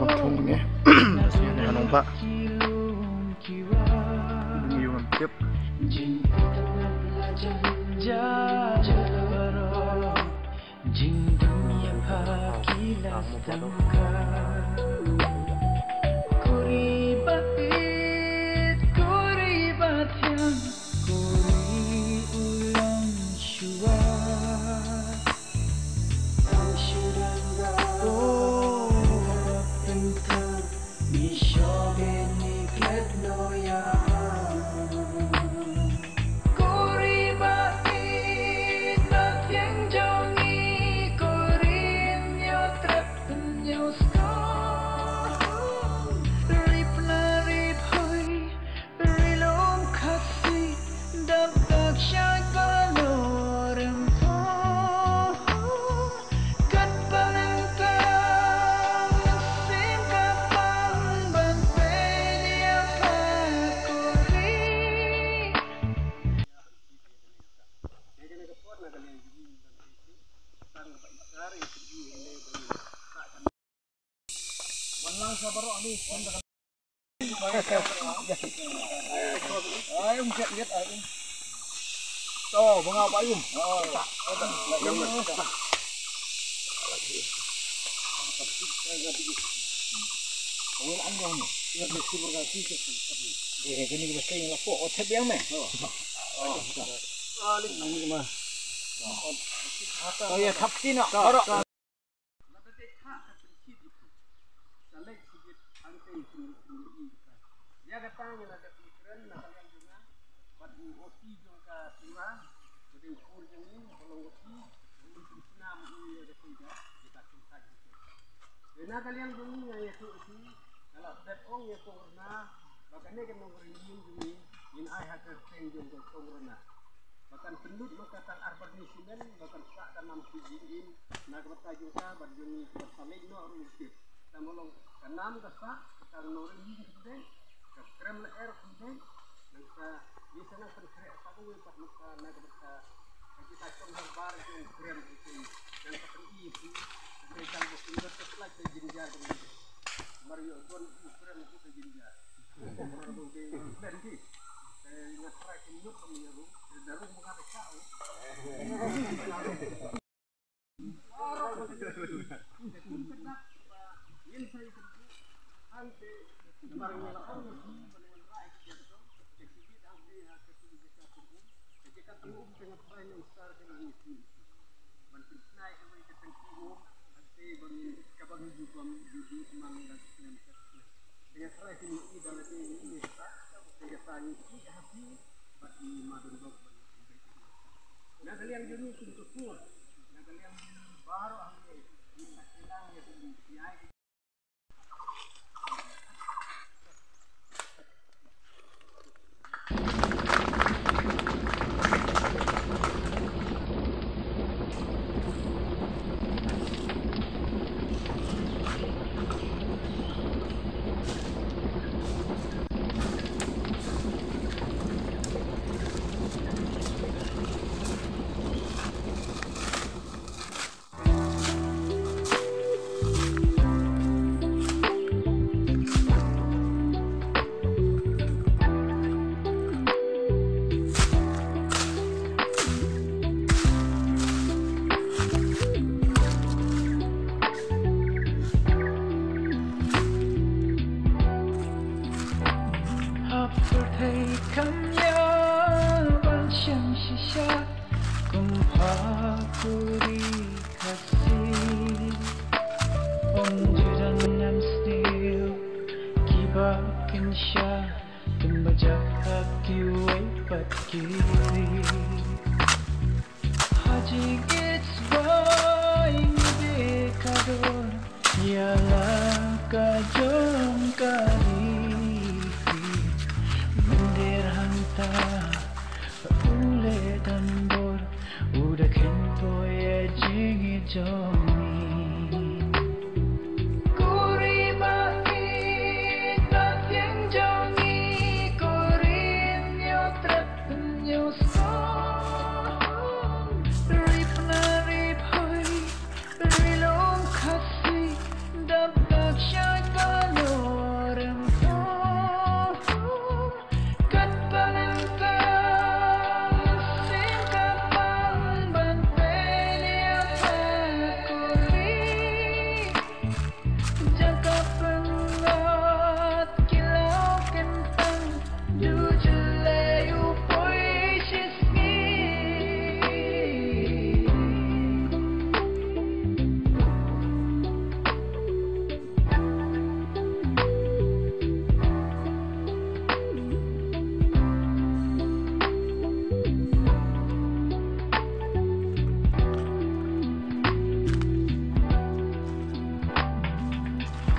Bangkungnya anong pak yung tip ayun lihat ayun tuh bunga apa ayun dia katanya ada pikiran nak yang juga buat oti juga tua jadi ukur ini kalau oti untuk senam ini ada tiga kita cinta gitu karena kalian bunyi ya itu kalau betong ya korna makanya kan nomor ini in ai hak tertenjung ke korna bahkan pendud maka tal arbar nisinen bahkan sak tanam sijin nak bertajuta berjuni bersalin no rumpit tamolong kanam kasak kalau ini gede krem air kemudian nangka di sana terkait satu pak maka nagta kita contoh bar yang krem itu dan seperti itu mereka berpindah setelah terjinjar Mario don krem itu terjinjar dan di ingat terakhir itu penyeru daru mengapai kau ini saya ante barang melakukan dengan rakyat jatuh eksibit ambil hasil bisa turun jika turun dengan banyak besar dengan itu bantu naik kembali ke tengku nanti bagi kabar juga jadi semangat dengan rakyat ini dalam ini dengan tanya ini hati bagi madun dok nah kalian jadi untuk kur nah kalian baru ambil kita hilang ya di Yalah kajol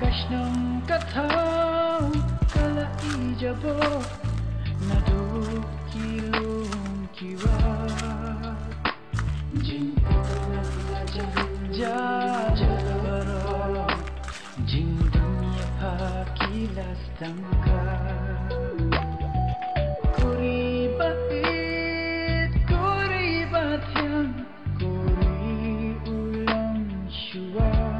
Krishnam katham kala ijabo naduk kilung kiwa jing jajabaro jing dunia pakilas tangka kuri bat yang kuri ulang shua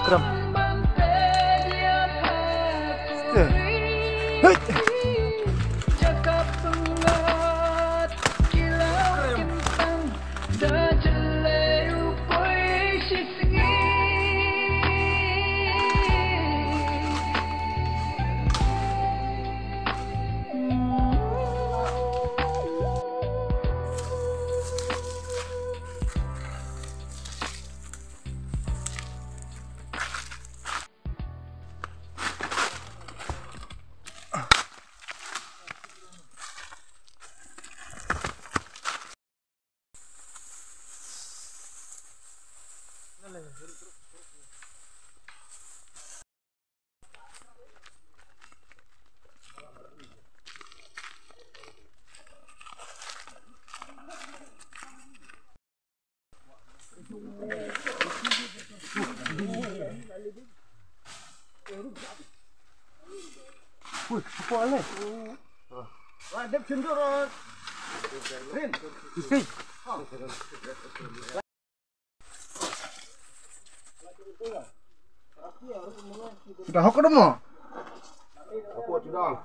Kram. Hei. Wih, apa ale? Ada cenderung. Rin, isi. Sudah hok dong mo? Aku sudah.